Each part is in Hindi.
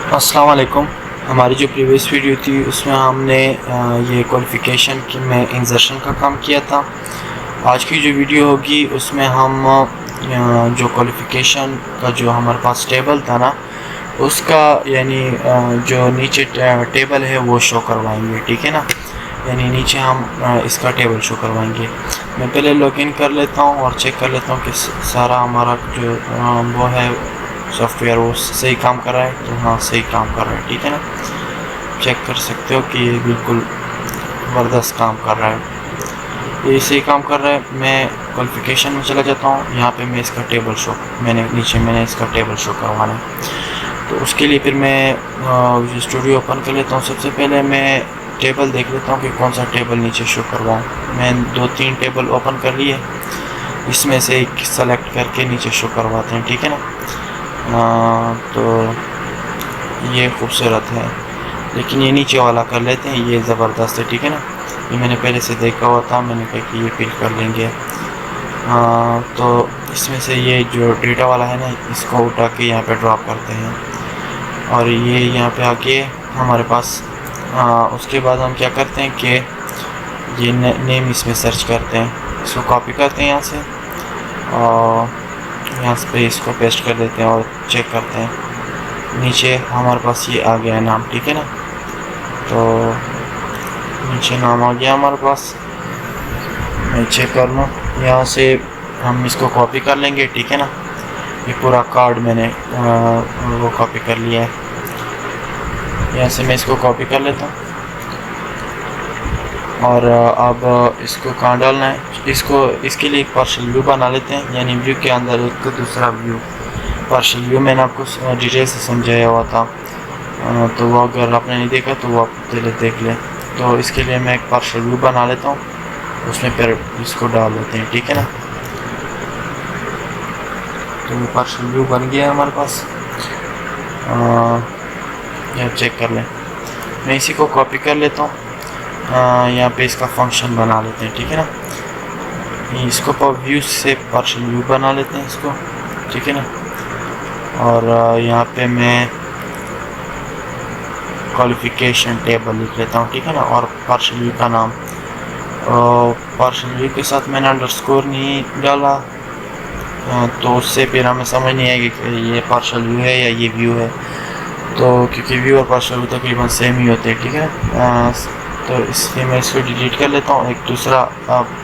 अस्सलाम वालेकुम। हमारी जो प्रीवियस वीडियो थी उसमें हमने ये क्वालिफ़िकेशन की में इंसर्शन का काम किया था। आज की जो वीडियो होगी उसमें हम जो क्वालिफ़िकेशन का जो हमारे पास टेबल था ना उसका यानी जो नीचे टेबल है वो शो करवाएंगे, ठीक है ना। यानी नीचे हम इसका टेबल शो करवाएंगे। मैं पहले लॉगिन कर लेता हूँ और चेक कर लेता हूँ कि सारा हमारा जो वो है सॉफ्टवेयर वो सही काम कर रहा है। तो हाँ, सही काम कर रहा है, ठीक है ना। चेक कर सकते हो कि ये बिल्कुल ज़बरदस्त काम कर रहा है, ये सही काम कर रहा है। मैं क्वालिफ़िकेशन में चला जाता हूँ। यहाँ पे मैं इसका टेबल शो मैंने इसका टेबल शो करवाना है। तो उसके लिए फिर मैं स्टूडियो ओपन कर लेता हूँ। सबसे पहले मैं टेबल देख लेता हूँ कि कौन सा टेबल नीचे शो करवाऊँ। मैं 2-3 टेबल ओपन कर लिए, इसमें से एक सेलेक्ट करके नीचे शो करवाते हैं, ठीक है ना। तो ये खूबसूरत है, लेकिन ये नीचे वाला कर लेते हैं, ये ज़बरदस्त है, ठीक है ना। ये मैंने पहले से देखा हुआ था, मैंने कहा कि ये फिल कर लेंगे। तो इसमें से ये जो डेटा वाला है ना इसको उठा के यहाँ पे ड्रॉप करते हैं और ये यहाँ पे आके हमारे पास उसके बाद हम क्या करते हैं कि ये नेम इसमें सर्च करते हैं, इसको कॉपी करते हैं यहाँ से और यहाँ पे इसको पेस्ट कर देते हैं और चेक करते हैं। नीचे हमारे पास ये आ गया है नाम, ठीक है ना। तो नीचे नाम आ गया हमारे पास, मैं चेक कर लूँ यहाँ से। हम इसको कॉपी कर लेंगे, ठीक है ना। ये पूरा कार्ड मैंने वो कॉपी कर लिया है। यहाँ से मैं इसको कॉपी कर लेता हूँ और अब इसको कहाँ डालना है, इसके लिए एक पार्शियल व्यू बना लेते हैं। यानी व्यू के अंदर एक दूसरा व्यू, पार्शियल व्यू मैंने आपको डिटेल से समझाया हुआ था। तो वो अगर आपने नहीं देखा तो वो आप पहले देख लें। तो इसके लिए मैं एक पार्शियल व्यू बना लेता हूँ, उसमें फिर इसको डाल देते हैं, ठीक है ना। तो पार्शियल व्यू बन गया है हमारे पास, यहाँ चेक कर लें। मैं इसी को कॉपी कर लेता हूँ, यहाँ पे इसका फंक्शन बना लेते हैं, ठीक है ना। इसको व्यू से पार्शियल व्यू बना लेते हैं इसको, ठीक है ना। और यहाँ पे मैं क्वालिफ़िकेशन टेबल लिख लेता हूँ, ठीक है ना। और पार्शियल व्यू का नाम, पार्शियल व्यू के साथ मैंने अंडरस्कोर नहीं डाला, तो उससे फिर हमें समझ नहीं आएगी कि ये पार्शियल व्यू है या ये व्यू है। तो क्योंकि व्यू और पार्शियल व्यू तकरीबन सेम ही होते हैं, ठीक है। तो इसलिए मैं इसको डिलीट कर लेता हूँ, एक दूसरा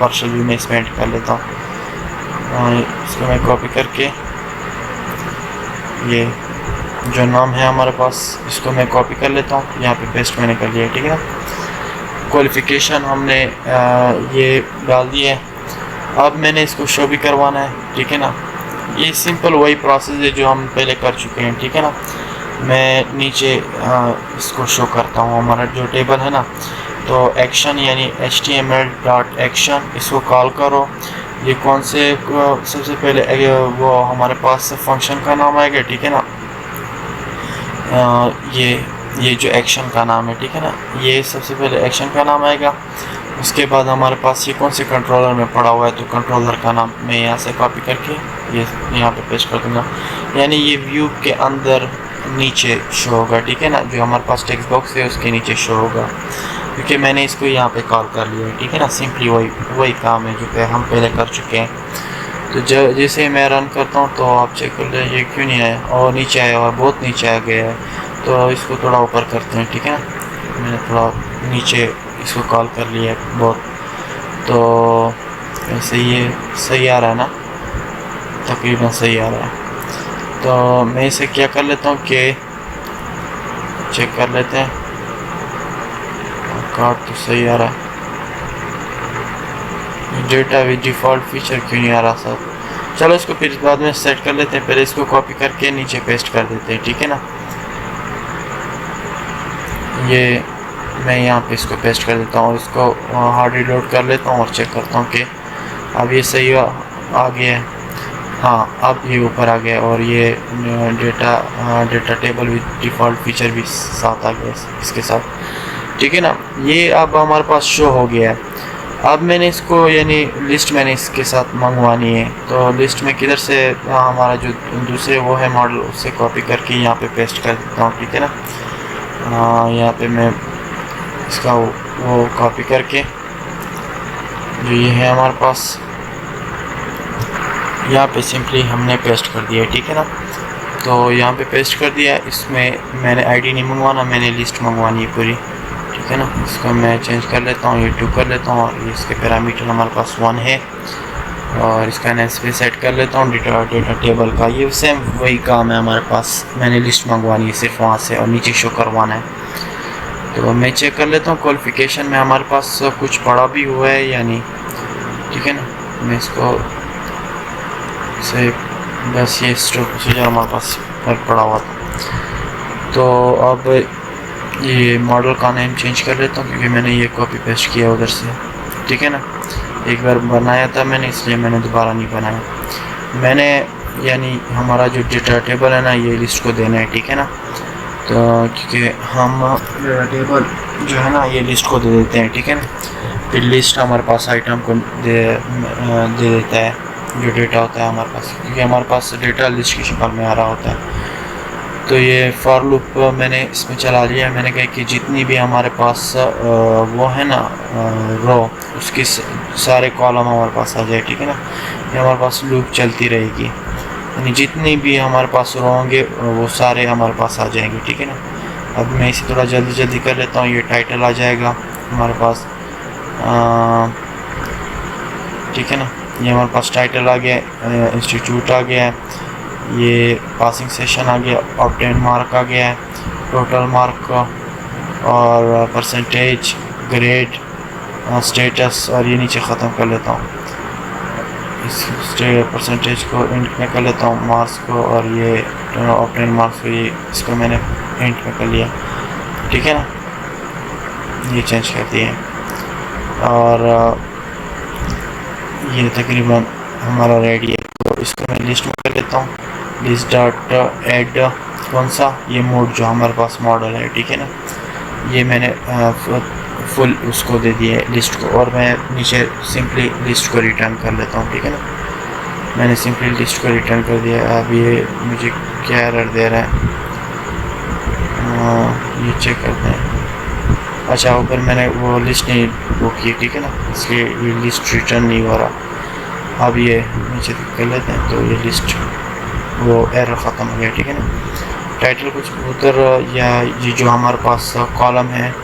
पार्शियल व्यू में इसमें ऐड कर लेता हूँ। इसको मैं कॉपी करके ये जो नाम है हमारे पास इसको मैं कॉपी कर लेता हूँ, यहाँ पे पेस्ट मैंने कर लिया, ठीक है। क्वालिफ़िकेशन हमने ये डाल दिया है। अब मैंने इसको शो भी करवाना है, ठीक है ना। ये सिंपल वही प्रोसेस है जो हम पहले कर चुके हैं, ठीक है ना। मैं नीचे इसको शो करता हूँ, हमारा जो टेबल है ना। तो एक्शन यानी html.action इसको कॉल करो। ये कौन से सबसे पहले वो हमारे पास फंक्शन का नाम आएगा, ठीक है ना। ये जो एक्शन का नाम है, ठीक है ना, ये सबसे पहले एक्शन का नाम आएगा। उसके बाद हमारे पास ये कौन से कंट्रोलर में पड़ा हुआ है, तो कंट्रोलर का नाम मैं यहाँ से कॉपी करके ये यहाँ पे पेस्ट कर दूँगा। यानी ये व्यू के अंदर नीचे शो होगा, ठीक है ना। जो हमारे पास टेक्स्ट बॉक्स है उसके नीचे शो होगा, क्योंकि मैंने इसको यहाँ पे कॉल कर लिया है, ठीक है ना। सिंपली वही काम है जो हम पहले कर चुके हैं। तो जैसे मैं रन करता हूँ तो आप चेक कर लीजिए ये क्यों नहीं आया, और नीचे आया हुआ, बहुत नीचे आ गया है। तो इसको थोड़ा ऊपर करते हैं, ठीक है ना। मैंने थोड़ा नीचे इसको कॉल कर लिया है बहुत। तो ऐसे ये सही आ रहा है ना, तकरीबन सही आ रहा है। तो मैं इसे क्या कर लेता हूँ कि चेक कर लेते हैं, कार्ड तो सही आ रहा है। डेटा विद डिफ़ॉल्ट फीचर क्यों नहीं आ रहा सर। चलो इसको फिर बाद में सेट कर लेते हैं, पहले इसको कॉपी करके नीचे पेस्ट कर देते हैं, ठीक है ना। ये मैं यहाँ पे इसको पेस्ट कर देता हूँ, इसको हार्ड रिलोड कर लेता हूँ और चेक करता हूँ कि अब ये सही आ गया है। हाँ, अब ये ऊपर आ गया और ये data table with default feature भी साथ आ गया इसके साथ, ठीक है ना। ये अब हमारे पास शो हो गया है। अब मैंने इसको यानी लिस्ट मैंने इसके साथ मंगवानी है, तो लिस्ट में किधर से हमारा जो दूसरे वो है मॉडल उससे कॉपी करके यहाँ पे पेस्ट कर देता हूँ, ठीक है ना। यहाँ पे मैं इसका वो कॉपी करके जो ये है हमारे पास यहाँ पे सिंपली हमने पेस्ट कर दिया है, ठीक है ना। तो यहाँ पे पेस्ट कर दिया, इसमें मैंने आईडी नहीं मंगवाना, मैंने लिस्ट मंगवानी है पूरी, ठीक है ना। इसको मैं चेंज कर लेता हूँ, ये 2 कर लेता हूँ और इसके पैरामीटर हमारे पास 1 है और इसका नेम सेट कर लेता हूँ डेटा टेबल का। ये सेम वही काम है हमारे पास, मैंने लिस्ट मंगवानी है सिर्फ वहाँ से और नीचे शो करवाना है। तो मैं चेक कर लेता हूँ क्वालिफिकेशन में हमारे पास कुछ पड़ा भी हुआ है या नहीं, ठीक है ना। मैं इसको से बस ये स्टोर प्रोसीजर हमारे पास पड़ा हुआ था। तो अब ये मॉडल का नेम चेंज कर लेता हूँ क्योंकि मैंने ये कॉपी पेस्ट किया उधर से, ठीक है ना। एक बार बनाया था मैंने, इसलिए मैंने दोबारा नहीं बनाया। मैंने यानी हमारा जो डेटा टेबल है ना ये लिस्ट को देना है, ठीक है ना। तो क्योंकि हम डेटा टेबल जो है ना ये लिस्ट को दे देते हैं, ठीक है ना। फिर लिस्ट हमारे पास आइटम को दे देता है जो डेटा होता है हमारे पास, क्योंकि हमारे पास डेटा लिस्ट की शक्ल में आ रहा होता है। तो ये फॉर लूप मैंने इसमें चला लिया है। मैंने कहा कि जितनी भी हमारे पास वो है ना रो, उसकी सारे कॉलम हमारे पास आ जाए, ठीक है ना। ये हमारे पास लूप चलती रहेगी, यानी जितनी भी हमारे पास रो होंगे वो सारे हमारे पास आ जाएंगे, ठीक है ना। अब मैं इसे थोड़ा जल्दी कर लेता हूँ। ये टाइटल आ जाएगा हमारे पास, ठीक है ना। ये हमारे पास टाइटल आ गया, इंस्टीट्यूट आ गया है, ये पासिंग सेशन आ गया, ऑब्टेन मार्क आ गया है, टोटल मार्क और परसेंटेज, ग्रेड, स्टेटस, और ये नीचे ख़त्म कर लेता हूँ। इस परसेंटेज को इंट में कर लेता हूँ, मार्क्स को, और ये ऑब्टेन मार्क्स को ये इसको मैंने इंट में कर लिया, ठीक है ना। ये चेंज कर दिए और ये तकरीबन हमारा रेडी है। तो इसको मैं लिस्ट में कर लेता हूँ, लिस्ट डॉट एड कौन सा, ये मोड जो हमारे पास मॉडल है, ठीक है ना। ये मैंने फुल उसको दे दिया है लिस्ट को, और मैं नीचे सिंपली लिस्ट को रिटर्न कर लेता हूँ, ठीक है ना। मैंने सिंपली लिस्ट को रिटर्न कर दिया। अब ये मुझे क्या एरर दे रहा है, ये चेक करते हैं। अच्छा, ऊपर मैंने वो लिस्ट नहीं वो की, ठीक है ना, इसलिए ये लिस्ट रिटर्न नहीं हो रहा। अब ये नीचे कर लेते हैं, तो ये लिस्ट वो एरर ख़त्म हो गया, ठीक है ना। टाइटल कुछ उधर या ये जो हमारे पास कॉलम है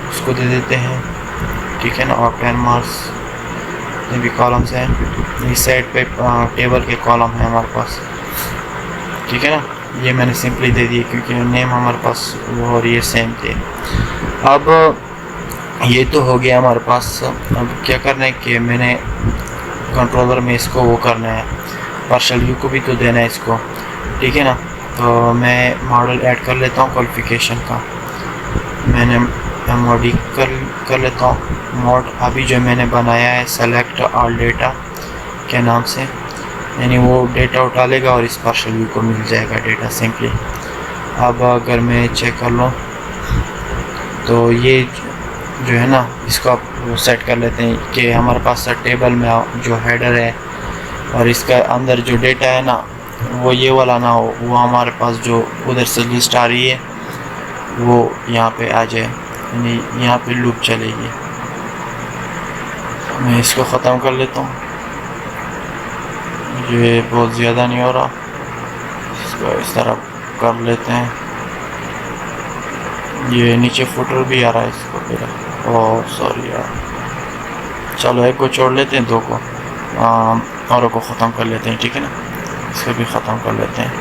उसको दे देते हैं, ठीक है ना। और 10 मार्क्स ये भी कॉलम्स हैं, इस साइड पे टेबल के कॉलम है हमारे पास, ठीक है ना। ये मैंने सिंपली दे दिए क्योंकि नेम हमारे पास वो और ये सेम थे। अब ये तो हो गया हमारे पास। अब क्या करना है कि मैंने कंट्रोलर में इसको वो करना है, पार्शल व्यू को भी तो देना है इसको, ठीक है ना। तो मैं मॉडल ऐड कर लेता हूँ क्वालिफिकेशन का, मैंने मॉडी कर लेता हूँ मॉड। अभी जो मैंने बनाया है सेलेक्ट ऑल डेटा के नाम से, यानी वो डेटा उठा लेगा और इस पार्शल व्यू को मिल जाएगा डेटा सिंपली। अब अगर मैं चेक कर लूँ तो ये जो है ना इसको आप सेट कर लेते हैं कि हमारे पास टेबल में जो हेडर है और इसका अंदर जो डेटा है ना वो ये वाला ना हो, वो हमारे पास जो उधर से लिस्ट आ रही है वो यहाँ पे आ जाए, यानी यहाँ पे लूप चलेगी। मैं इसको ख़त्म कर लेता हूँ, ये बहुत ज़्यादा नहीं हो रहा, इसको इस तरह कर लेते हैं। ये नीचे फुटर भी आ रहा है इसको मेरा, ओह सॉरी यार। चलो एक को छोड़ लेते हैं, 2 को औरों को ख़त्म कर लेते हैं, ठीक है ना। इसको भी ख़त्म कर लेते हैं,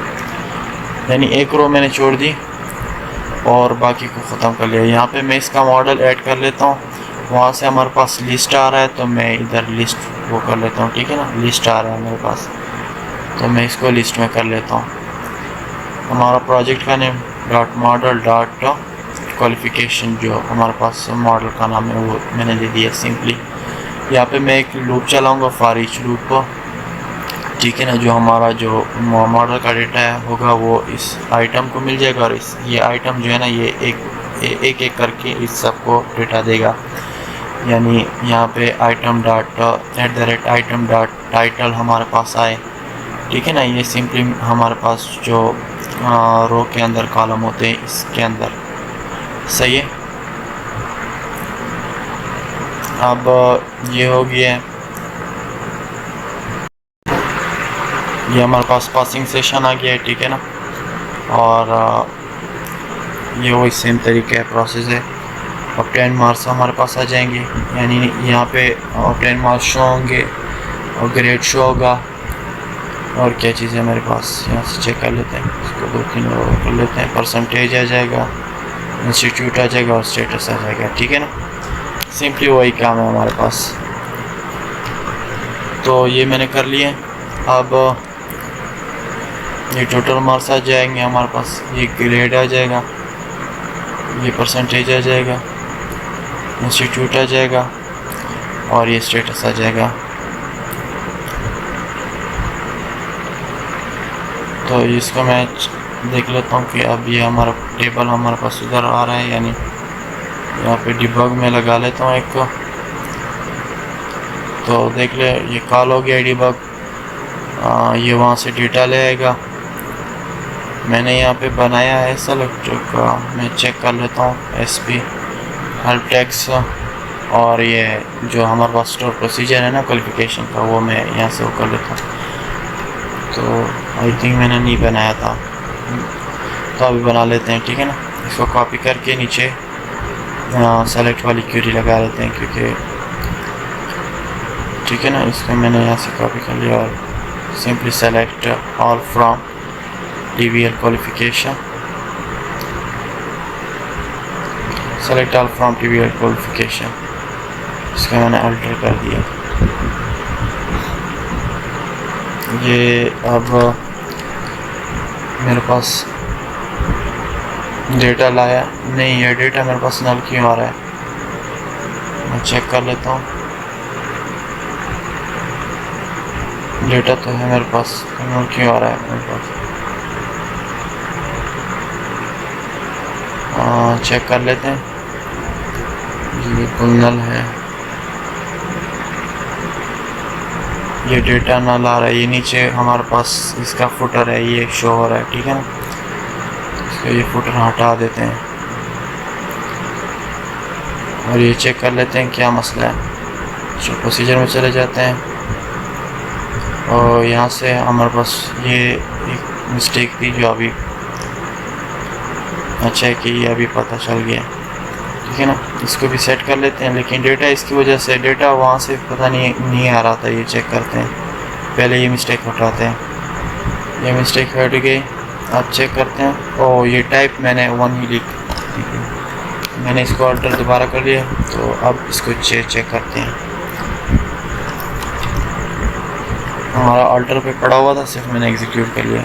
यानी एक रो मैंने छोड़ दी और बाकी को ख़त्म कर लिया। यहाँ पे मैं इसका मॉडल ऐड कर लेता हूँ, वहाँ से हमारे पास लिस्ट आ रहा है तो मैं इधर लिस्ट वो कर लेता हूँ, ठीक है ना। लिस्ट आ रहा है मेरे पास तो मैं इसको लिस्ट में कर लेता हूँ। हमारा प्रोजेक्ट का name dot model dot qualification जो हमारे पास मॉडल का नाम है वो मैंने दे दिया सिंपली। यहाँ पे मैं एक लूप चलाऊँगा, फॉर ईच लूप, ठीक है ना। जो हमारा जो मॉडल का डेटा है होगा वो इस आइटम को मिल जाएगा और इस ये आइटम जो है ना ये एक करके इस सब को डेटा देगा। यानी यहाँ पे item dot @item dot title हमारे पास आए, ठीक है ना। ये सिंपली हमारे पास जो रो के अंदर कॉलम होते हैं इसके अंदर, सही है। अब ये हो गया है, ये हमारे पास पासिंग सेशन आ गया है, ठीक है ना। और ये वही सेम तरीके प्रोसेस है। अब 10 मार्क्स हमारे पास आ जाएंगे, यानी यहाँ पे 10 मार्क्स शो होंगे और ग्रेड शो होगा। और क्या चीज़ है मेरे पास, यहाँ से चेक कर लेते हैं, इसको 2-3 कर लेते हैं। परसेंटेज आ जाएगा, इंस्टीट्यूट आ जाएगा और स्टेटस आ जाएगा, ठीक है ना। सिंपली वही काम है हमारे पास। तो ये मैंने कर लिए। अब ये टोटल मार्क्स आ जाएंगे हमारे पास, ये ग्रेड आ जाएगा, ये परसेंटेज आ जाएगा, इंस्टीट्यूट आ जाएगा और ये स्टेटस आ जाएगा। तो इसको मैं देख लेता हूँ कि अब ये हमारा टेबल हमारे पास उधर आ रहा है, यानी यहाँ पे डिबग में लगा लेता हूँ एक को। तो देख ले, ये कॉल हो गया डिबग, ये वहाँ से डेटा ले आएगा। मैंने यहाँ पे बनाया है सेलेक्ट का, मैं चेक कर लेता हूँ SP हेल्प टेक्स्ट, और ये जो हमारे पास स्टोर प्रोसीजर है ना क्वालिफिकेशन का, वो मैं यहाँ से वो कर लेता हूँ। तो आई थिंक मैंने नहीं बनाया था, तो अभी बना लेते हैं, ठीक है ना। इसको कॉपी करके नीचे सेलेक्ट वाली क्वेरी लगा लेते हैं, क्योंकि ठीक है ना। इसको मैंने यहाँ से कॉपी कर लिया और simply select all from TVL qualification, select all from TVL qualification, इसका मैंने अल्टर कर दिया। ये अब मेरे पास डेटा लाया नहीं, ये डेटा मेरे पास नल क्यों आ रहा है, मैं चेक कर लेता हूँ। डेटा तो है मेरे पास, नल क्यों आ रहा है मेरे पास, चेक कर लेते हैं। ये नल है, ये डेटा नल आ रहा है। ये नीचे हमारे पास इसका फुटर है, ये शो हो रहा है, ठीक है ना। इसको ये फुटर हटा देते हैं और ये चेक कर लेते हैं क्या मसला है। शो प्रोसीजर में चले जाते हैं और यहाँ से हमारे पास ये एक मिस्टेक थी जो अभी अच्छा है कि ये अभी पता चल गया, ठीक है ना। इसको भी सेट कर लेते हैं, लेकिन डेटा इसकी वजह से डेटा वहाँ से पता नहीं आ रहा था। ये चेक करते हैं, पहले ये मिस्टेक हटाते हैं, ये मिस्टेक हट गई। अब चेक करते हैं, ओ ये टाइप मैंने 1 ही लिख, मैंने इसको अल्टर दोबारा कर लिया। तो अब इसको चेक करते हैं, हमारा अल्टर पे पड़ा हुआ था, सिर्फ मैंने एग्जीक्यूट कर लिया।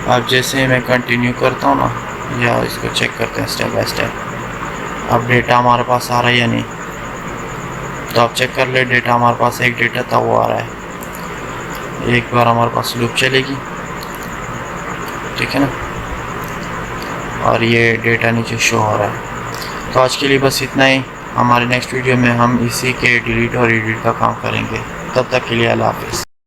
अब जैसे मैं कंटिन्यू करता हूँ ना, या इसको चेक करते हैं स्टेप बाय स्टेप। अब डेटा हमारे पास आ रहा है या नहीं, तो आप चेक कर ले। डेटा हमारे पास एक डेटा था वो आ रहा है। एक बार हमारे पास लूप चलेगी, ठीक है ना, और ये डेटा नीचे शो हो रहा है। तो आज के लिए बस इतना ही। हमारे नेक्स्ट वीडियो में हम इसी के डिलीट और एडिट का काम करेंगे। तब तक के लिए अल्लाह हाफिज़।